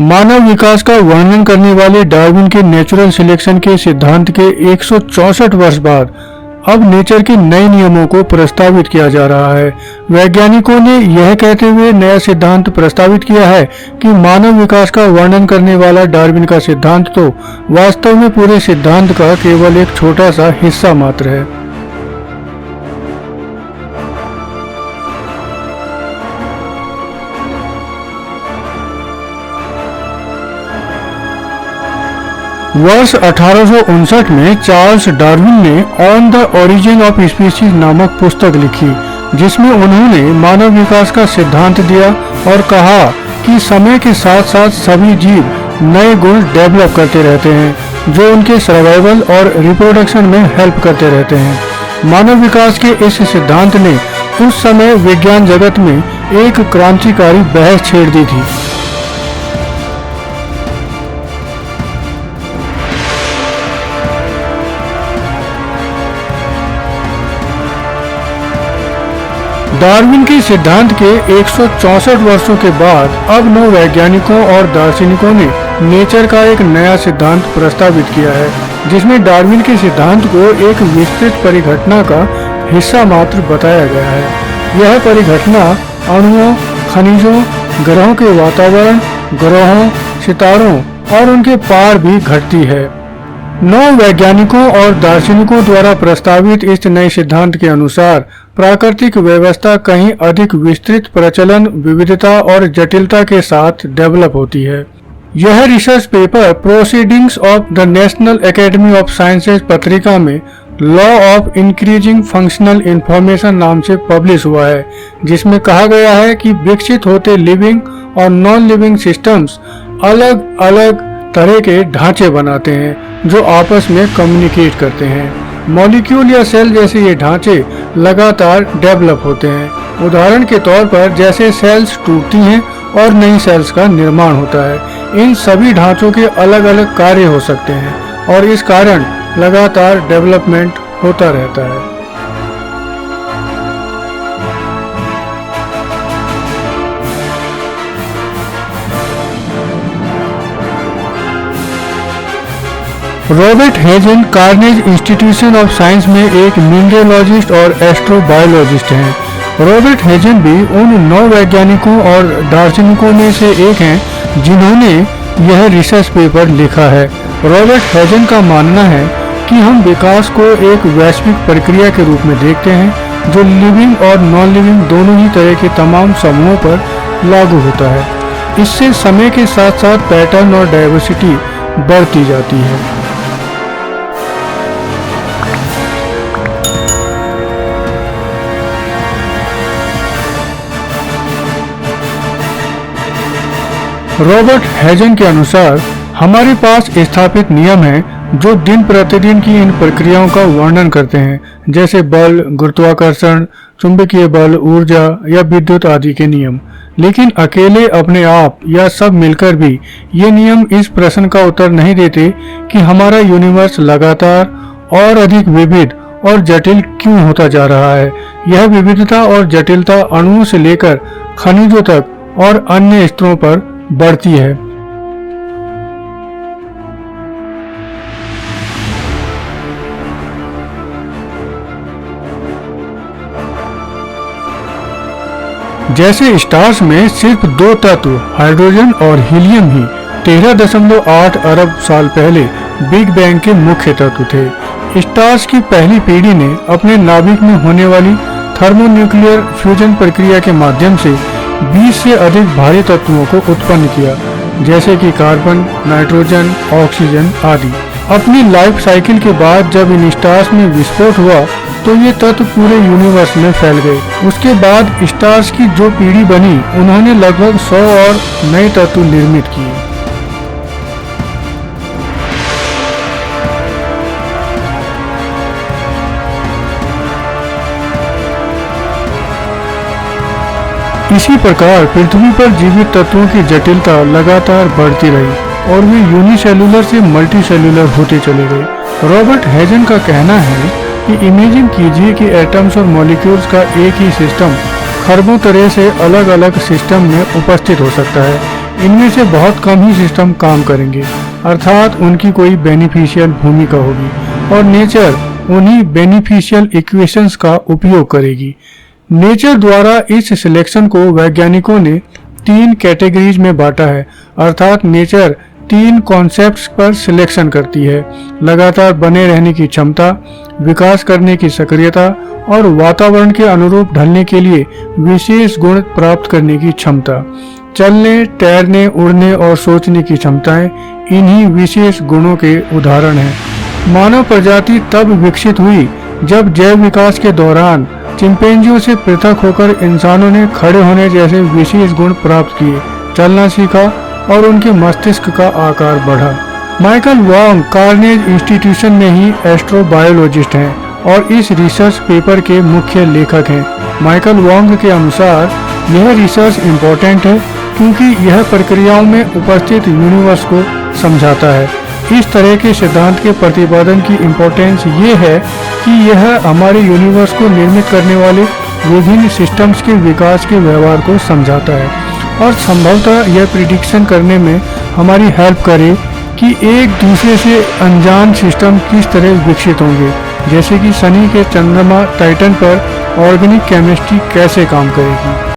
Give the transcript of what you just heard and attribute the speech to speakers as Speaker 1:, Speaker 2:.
Speaker 1: मानव विकास का वर्णन करने वाले डार्विन के नेचुरल सिलेक्शन के सिद्धांत के 164 वर्ष बाद अब नेचर के नए नियमों को प्रस्तावित किया जा रहा है। वैज्ञानिकों ने यह कहते हुए नया सिद्धांत प्रस्तावित किया है कि मानव विकास का वर्णन करने वाला डार्विन का सिद्धांत तो वास्तव में पूरे सिद्धांत का केवल एक छोटा सा हिस्सा मात्र है। वर्ष 1859 में चार्ल्स डार्विन ने on the origin of species नामक पुस्तक लिखी, जिसमें उन्होंने मानव विकास का सिद्धांत दिया और कहा कि समय के साथ साथ सभी जीव नए गुण डेवलप करते रहते हैं जो उनके सर्वाइवल और रिप्रोडक्शन में हेल्प करते रहते हैं। मानव विकास के इस सिद्धांत ने उस समय विज्ञान जगत में एक क्रांतिकारी बहस छेड़ दी थी। डार्विन के सिद्धांत के 164 वर्षों के बाद अब 9 वैज्ञानिकों और दार्शनिकों ने नेचर का एक नया सिद्धांत प्रस्तावित किया है, जिसमें डार्विन के सिद्धांत को एक विस्तृत परिघटना का हिस्सा मात्र बताया गया है। यह परिघटना अणुओं, खनिजों, ग्रहों के वातावरण, ग्रहों, सितारों और उनके पार भी घटती है। 9 वैज्ञानिकों और दार्शनिकों द्वारा प्रस्तावित इस नए सिद्धांत के अनुसार प्राकृतिक व्यवस्था कहीं अधिक विस्तृत प्रचलन, विविधता और जटिलता के साथ डेवलप होती है। यह research paper proceedings of the national academy of sciences पत्रिका में law of increasing functional information नाम से पब्लिश हुआ है, जिसमें कहा गया है कि विकसित होते लिविंग और नॉन लिविंग सिस्टम्स अलग अलग तरह के ढांचे बनाते हैं जो आपस में कम्युनिकेट करते हैं। मॉलिक्यूल या सेल जैसे ये ढांचे लगातार डेवलप होते हैं। उदाहरण के तौर पर जैसे सेल्स टूटती हैं और नई सेल्स का निर्माण होता है। इन सभी ढांचों के अलग अलग कार्य हो सकते हैं और इस कारण लगातार डेवलपमेंट होता रहता है। Robert Hazen Carnegie institution of science में एक मिनरलॉजिस्ट और एस्ट्रोबायोलॉजिस्ट हैं। रॉबर्ट हेजन भी उन 9 वैज्ञानिकों और दार्शनिकों में से एक हैं जिन्होंने यह रिसर्च पेपर लिखा है। रॉबर्ट हेजन का मानना है कि हम विकास को एक वैश्विक प्रक्रिया के रूप में देखते हैं जो लिविंग और नॉन लिविंग दोनों ही तरह के तमाम समूहों पर लागू होता है। इससे समय के साथ साथ पैटर्न और डाइवर्सिटी बढ़ती जाती है। रॉबर्ट हेजन के अनुसार हमारे पास स्थापित नियम हैं जो दिन प्रतिदिन की इन प्रक्रियाओं का वर्णन करते हैं, जैसे बल, गुरुत्वाकर्षण, चुंबकीय बल, ऊर्जा या विद्युत आदि के नियम। लेकिन अकेले अपने आप या सब मिलकर भी ये नियम इस प्रश्न का उत्तर नहीं देते कि हमारा यूनिवर्स लगातार और अधिक विविध और जटिल क्यों होता जा रहा है। यह विविधता और जटिलता अणुओं से लेकर खनिजों तक और अन्य स्तरों पर बढ़ती है। जैसे स्टार्स में सिर्फ 2 तत्व हाइड्रोजन और हीलियम ही 13.8 अरब साल पहले बिग बैंग के मुख्य तत्व थे। स्टार्स की पहली पीढ़ी ने अपने नाभिक में होने वाली थर्मोन्यूक्लियर फ्यूजन प्रक्रिया के माध्यम से 20 से अधिक भारी तत्वों को उत्पन्न किया, जैसे कि कार्बन, नाइट्रोजन, ऑक्सीजन आदि। अपनी लाइफ साइकिल के बाद जब इन स्टार्स में विस्फोट हुआ तो ये तत्व पूरे यूनिवर्स में फैल गए। उसके बाद स्टार्स की जो पीढ़ी बनी उन्होंने लगभग 100 और नए तत्व निर्मित किए। इसी प्रकार पृथ्वी पर जीवित तत्वों की जटिलता लगातार बढ़ती रही और वे यूनिसेल्युलर से मल्टीसेल्युलर होते चले गए। रॉबर्ट हेजन का कहना है कि इमेजिन कीजिए कि एटम्स और मॉलिक्यूल्स का एक ही सिस्टम खरबों तरह से अलग अलग सिस्टम में उपस्थित हो सकता है। इनमें से बहुत कम ही सिस्टम काम करेंगे, अर्थात उनकी कोई बेनिफिशियल भूमिका होगी और नेचर उन्हीं बेनिफिशियल इक्वेशंस का उपयोग करेगी। नेचर द्वारा इस सिलेक्शन को वैज्ञानिकों ने 3 कैटेगरीज में बांटा है, अर्थात नेचर 3 कॉन्सेप्ट्स पर सिलेक्शन करती है: लगातार बने रहने की क्षमता, विकास करने की सक्रियता और वातावरण के अनुरूप ढलने के लिए विशेष गुण प्राप्त करने की क्षमता। चलने, तैरने, उड़ने और सोचने की क्षमताएं इन्हीं विशेष गुणों के उदाहरण हैं। मानव प्रजाति तब विकसित हुई जब जैव विकास के दौरान चिंपैंजियों से पृथक होकर इंसानों ने खड़े होने जैसे विशेष गुण प्राप्त किए, चलना सीखा और उनके मस्तिष्क का आकार बढ़ा। माइकल वांग कार्नेज इंस्टीट्यूशन में ही एस्ट्रोबायोलॉजिस्ट हैं और इस रिसर्च पेपर के मुख्य लेखक हैं। माइकल वांग के अनुसार यह रिसर्च इम्पोर्टेंट है क्योंकि यह प्रक्रियाओं में उपस्थित यूनिवर्स को समझाता है। इस तरह के सिद्धांत के प्रतिपादन की इम्पोर्टेंस ये है कि यह हमारे यूनिवर्स को निर्मित करने वाले विभिन्न सिस्टम्स के विकास के व्यवहार को समझाता है और संभवतः यह प्रिडिक्शन करने में हमारी हेल्प करे कि एक दूसरे से अनजान सिस्टम किस तरह विकसित होंगे, जैसे कि शनि के चंद्रमा टाइटन पर ऑर्गेनिक केमिस्ट्री कैसे काम करेगी।